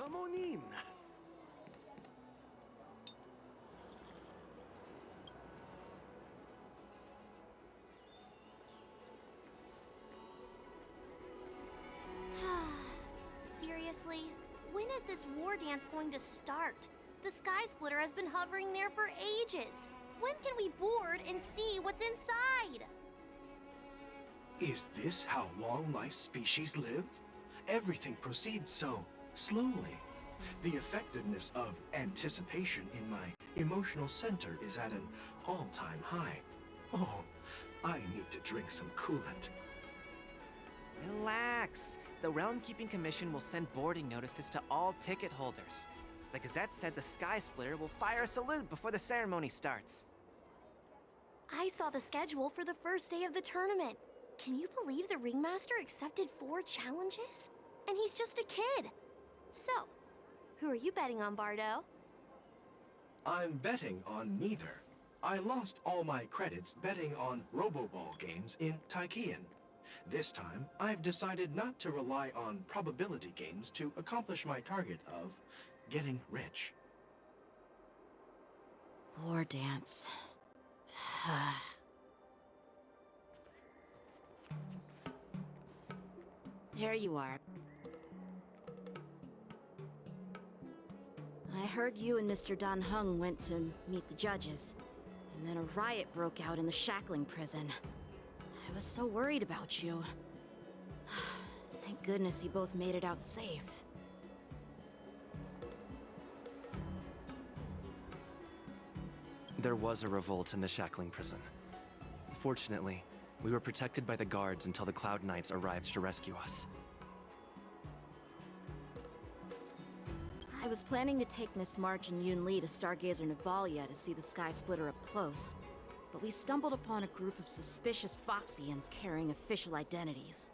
Samonin. Seriously? When is this war dance going to start? The Sky Splitter has been hovering there for ages. When can we board and see what's inside? Is this how long-life species live? Everything proceeds so slowly. The effectiveness of anticipation in my emotional center is at an all-time high. Oh, I need to drink some coolant. Relax. The Realm Keeping Commission will send boarding notices to all ticket holders. The Gazette said the Sky Splitter will fire a salute before the ceremony starts. I saw the schedule for the first day of the tournament. Can you believe the Ringmaster accepted 4 challenges? And he's just a kid. So, who are you betting on, Bardo? I'm betting on neither. I lost all my credits betting on Roboball games in Taikian. This time, I've decided not to rely on probability games to accomplish my target of getting rich. War dance. There you are. I heard you and Mr. Dan Heng went to meet the judges, and then a riot broke out in the shackling prison. I was so worried about you. Thank goodness you both made it out safe. There was a revolt in the shackling prison. Fortunately, we were protected by the guards until the Cloud Knights arrived to rescue us. I was planning to take Miss March and Yoon Lee to Stargazer Navalia to see the Sky Splitter up close, but we stumbled upon a group of suspicious Foxians carrying official identities.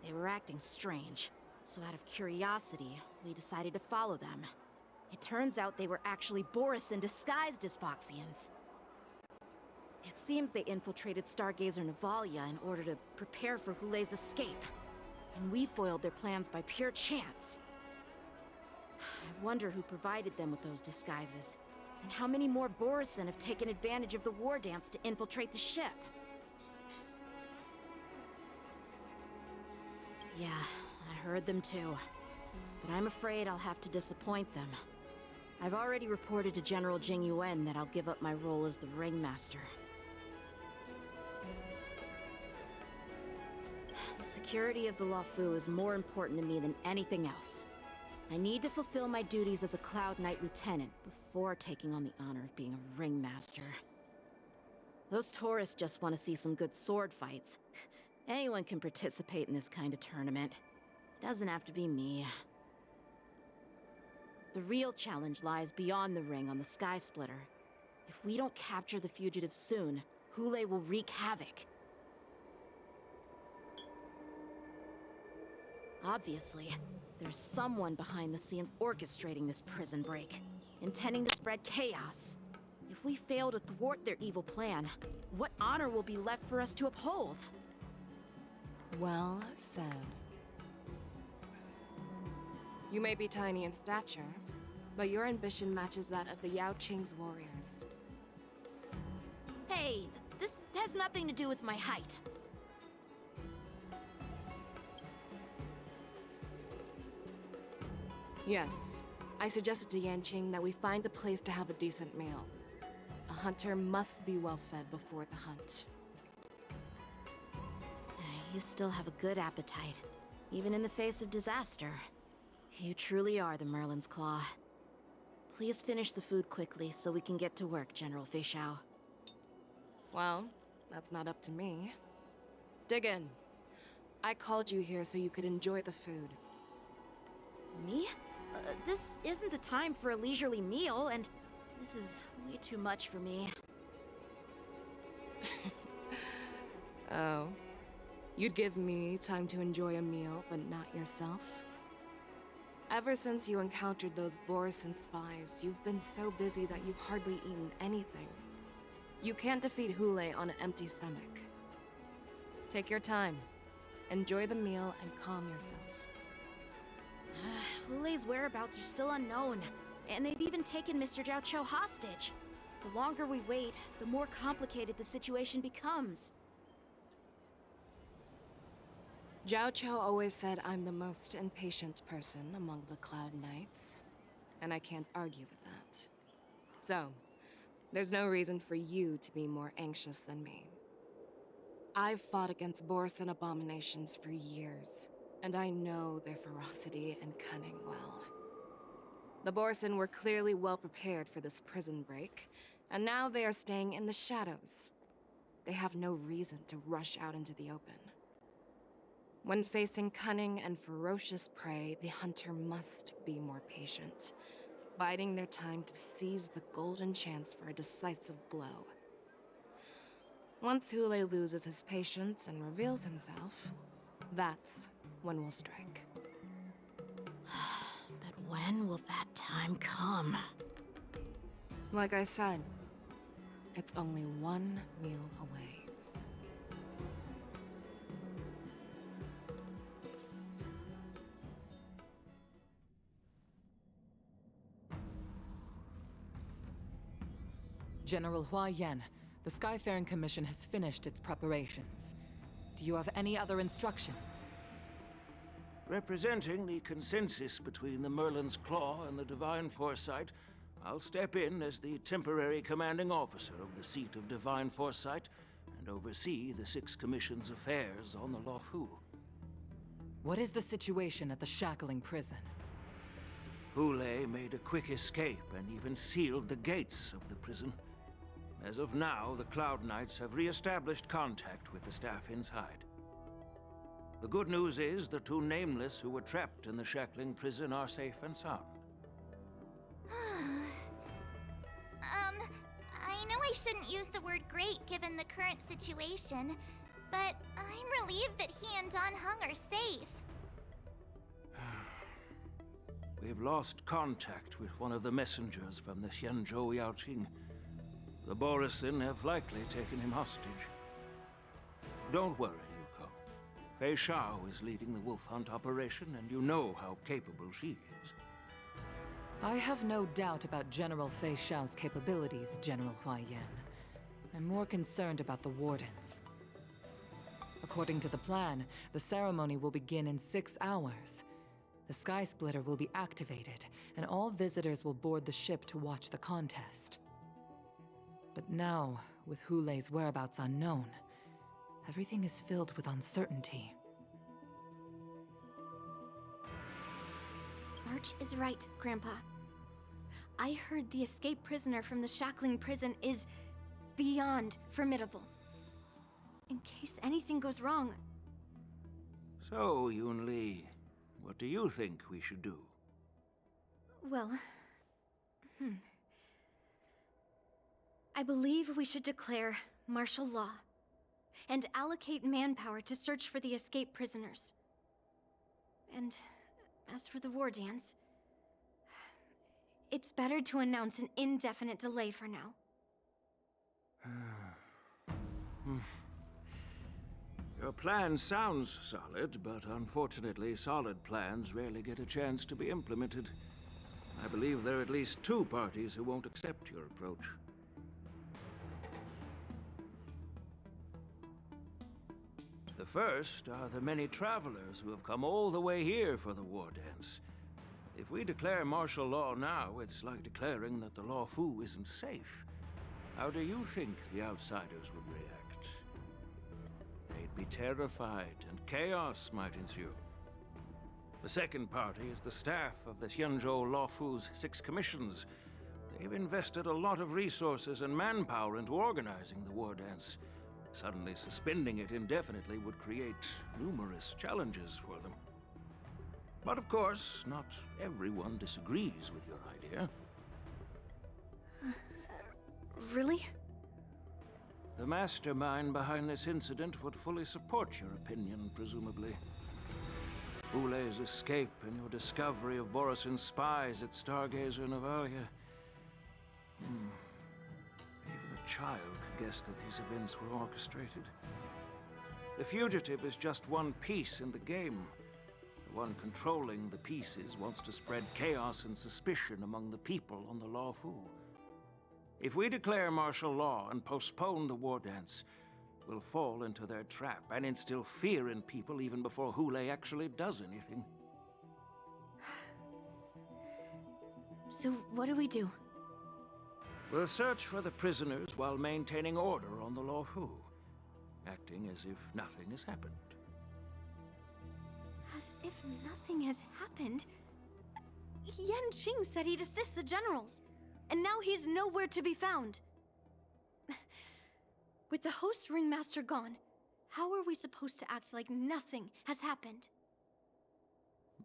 They were acting strange, so out of curiosity, we decided to follow them. It turns out they were actually Borisin disguised as Foxians. It seems they infiltrated Stargazer Navalia in order to prepare for Hulei's escape, and we foiled their plans by pure chance. I wonder who provided them with those disguises, and how many more Borisin have taken advantage of the war dance to infiltrate the ship. Yeah, I heard them too, but I'm afraid I'll have to disappoint them. I've already reported to General Jing Yuan that I'll give up my role as the Ringmaster. The security of the Luofu is more important to me than anything else. I need to fulfill my duties as a Cloud Knight Lieutenant before taking on the honor of being a Ringmaster. Those tourists just want to see some good sword fights. Anyone can participate in this kind of tournament. It doesn't have to be me. The real challenge lies beyond the ring on the Sky Splitter. If we don't capture the fugitives soon, Hulei will wreak havoc. Obviously, there's someone behind the scenes orchestrating this prison break, intending to spread chaos. If we fail to thwart their evil plan, what honor will be left for us to uphold? Well said. You may be tiny in stature, but your ambition matches that of the Yao Qing's warriors. Hey, this has nothing to do with my height. Yes, I suggested to Yanqing that we find a place to have a decent meal. A hunter must be well fed before the hunt. You still have a good appetite, even in the face of disaster. You truly are the Merlin's Claw. Please finish the food quickly so we can get to work, General Feixiao. Well, that's not up to me. Dig in. I called you here so you could enjoy the food. Me? This isn't the time for a leisurely meal, and this is way too much for me. Oh. You'd give me time to enjoy a meal, but not yourself? Ever since you encountered those Borisin spies, you've been so busy that you've hardly eaten anything. You can't defeat Hulei on an empty stomach. Take your time. Enjoy the meal and calm yourself. Hulei whereabouts are still unknown, and they've even taken Mr. Zhao Cho hostage. The longer we wait, the more complicated the situation becomes. Zhao Cho always said I'm the most impatient person among the Cloud Knights, and I can't argue with that. So, there's no reason for you to be more anxious than me. I've fought against Borisin abominations for years, and I know their ferocity and cunning well. The Borisin were clearly well prepared for this prison break, and now they are staying in the shadows. They have no reason to rush out into the open. When facing cunning and ferocious prey, the hunter must be more patient, biding their time to seize the golden chance for a decisive blow. Once Hule loses his patience and reveals himself, that's when we'll strike. But when will that time come? Like I said, it's only one meal away. General Hua Yan, the Skyfaring Commission has finished its preparations. Do you have any other instructions? Representing the consensus between the Merlin's Claw and the Divine Foresight, I'll step in as the temporary commanding officer of the seat of Divine Foresight and oversee the Six Commission's affairs on the Luofu. What is the situation at the Shackling Prison? Hule made a quick escape and even sealed the gates of the prison. As of now, the Cloud Knights have re-established contact with the staff inside. The good news is the two Nameless who were trapped in the Shackling prison are safe and sound. I know I shouldn't use the word great given the current situation, but I'm relieved that he and Dan Heng are safe. We've lost contact with one of the messengers from the Xianzhou Yaoqing. The Borisin have likely taken him hostage. Don't worry, Yuko. Fei Shao is leading the wolf hunt operation, and you know how capable she is. I have no doubt about General Fei Shao's capabilities, General Hua Yan. I'm more concerned about the Wardens. According to the plan, the ceremony will begin in 6 hours. The Sky Splitter will be activated, and all visitors will board the ship to watch the contest. But now, with Hule's whereabouts unknown, everything is filled with uncertainty. March is right, Grandpa. I heard the escaped prisoner from the Shackling prison is beyond formidable. In case anything goes wrong... So, Yunli, what do you think we should do? Well... I believe we should declare martial law and allocate manpower to search for the escaped prisoners. And as for the war dance, it's better to announce an indefinite delay for now. Your plan sounds solid, but unfortunately solid plans rarely get a chance to be implemented. I believe there are at least 2 parties who won't accept your approach. The first are the many travelers who have come all the way here for the war dance. If we declare martial law now, it's like declaring that the Luofu isn't safe. How do you think the outsiders would react? They'd be terrified, and chaos might ensue. The second party is the staff of the Xianzhou Luofu's 6 commissions. They've invested a lot of resources and manpower into organizing the war dance. Suddenly suspending it indefinitely would create numerous challenges for them. But of course, not everyone disagrees with your idea. Really? The mastermind behind this incident would fully support your opinion, presumably. Hule's escape and your discovery of Borisin's spies at Stargazer Navalia. Even a child could guess that these events were orchestrated. The fugitive is just one piece in the game. The one controlling the pieces wants to spread chaos and suspicion among the people on the Law Fu. If we declare martial law and postpone the war dance, we'll fall into their trap and instill fear in people even before Hule actually does anything. So what do we do? We'll search for the prisoners while maintaining order on the Law Fu, acting as if nothing has happened. As if nothing has happened? Yan Qing said he'd assist the generals, and now he's nowhere to be found. With the host ringmaster gone, how are we supposed to act like nothing has happened?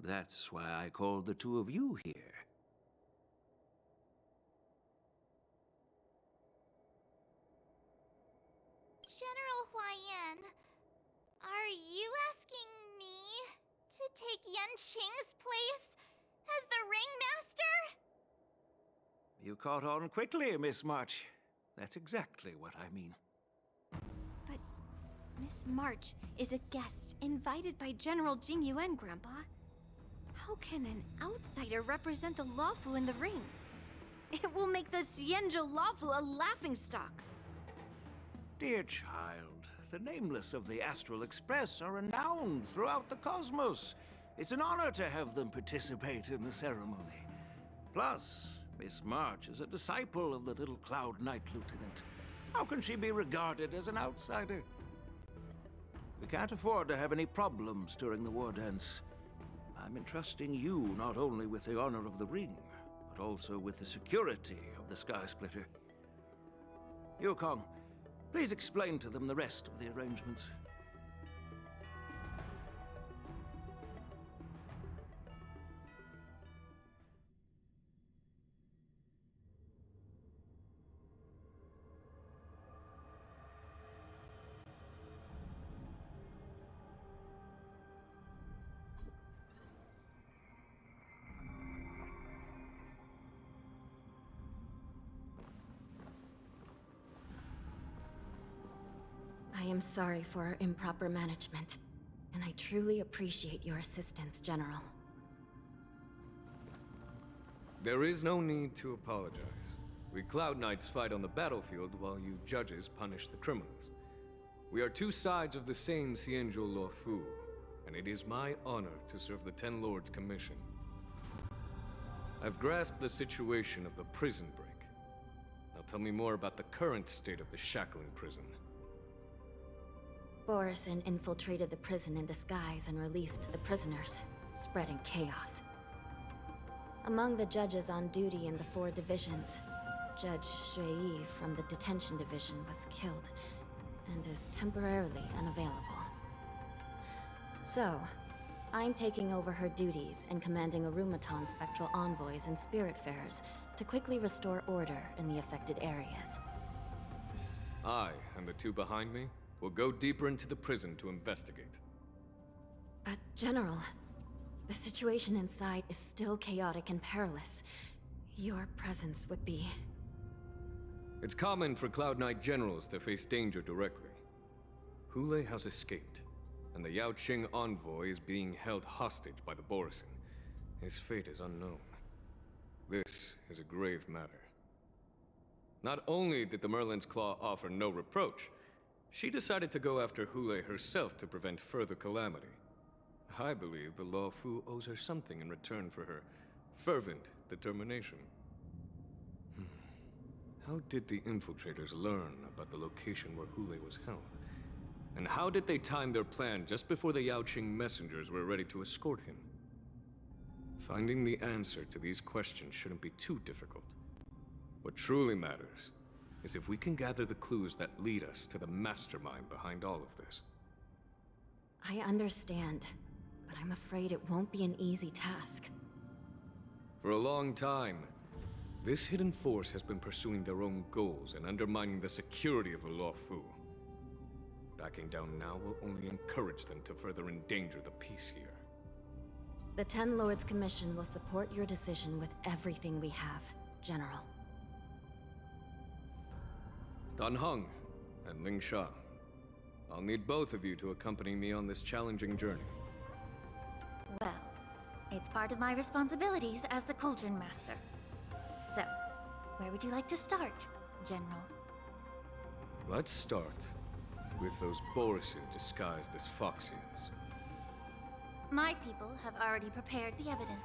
That's why I called the two of you here. General Huaiyan, are you asking me to take Yan Qing's place as the ringmaster? You caught on quickly, Miss March. That's exactly what I mean. But Miss March is a guest invited by General Jing Yuan, Grandpa. How can an outsider represent the Lawfu in the ring? It will make the Xianzhou Lawfu a laughingstock. Dear child, the nameless of the Astral Express are renowned throughout the cosmos. It's an honor to have them participate in the ceremony. Plus, Miss March is a disciple of the little Cloud Knight Lieutenant. How can she be regarded as an outsider? We can't afford to have any problems during the war dance. I'm entrusting you not only with the honor of the ring, but also with the security of the Sky Splitter. Yukong, please explain to them the rest of the arrangements. I am sorry for our improper management, and I truly appreciate your assistance, General. There is no need to apologize. We Cloud Knights fight on the battlefield while you judges punish the criminals. We are two sides of the same Xianzhou Luofu, and it is my honor to serve the Ten Lords' commission. I've grasped the situation of the prison break. Now tell me more about the current state of the shackling prison. Borison infiltrated the prison in disguise and released the prisoners, spreading chaos. Among the judges on duty in the 4 divisions, Judge Shui from the detention division was killed and is temporarily unavailable. So, I'm taking over her duties and commanding Arumaton spectral envoys and spiritfarers to quickly restore order in the affected areas. I, and the two behind me, will go deeper into the prison to investigate. But, General, the situation inside is still chaotic and perilous. Your presence would be... It's common for Cloud Knight generals to face danger directly. Hule has escaped, and the Yaoqing envoy is being held hostage by the Borison. His fate is unknown. This is a grave matter. Not only did the Merlin's Claw offer no reproach, she decided to go after Hule herself to prevent further calamity. I believe the Law Fu owes her something in return for her fervent determination. How did the infiltrators learn about the location where Hule was held? And how did they time their plan just before the Yaoqing messengers were ready to escort him? Finding the answer to these questions shouldn't be too difficult. What truly matters is if we can gather the clues that lead us to the mastermind behind all of this. I understand, but I'm afraid it won't be an easy task. For a long time, this hidden force has been pursuing their own goals and undermining the security of the Law Fu. Backing down now will only encourage them to further endanger the peace here. The Ten Lords Commission will support your decision with everything we have, General. Dan Heng and Ling Sha, I'll need both of you to accompany me on this challenging journey. Well, it's part of my responsibilities as the Cauldron Master. So, where would you like to start, General? Let's start with those Borisin disguised as Foxians. My people have already prepared the evidence.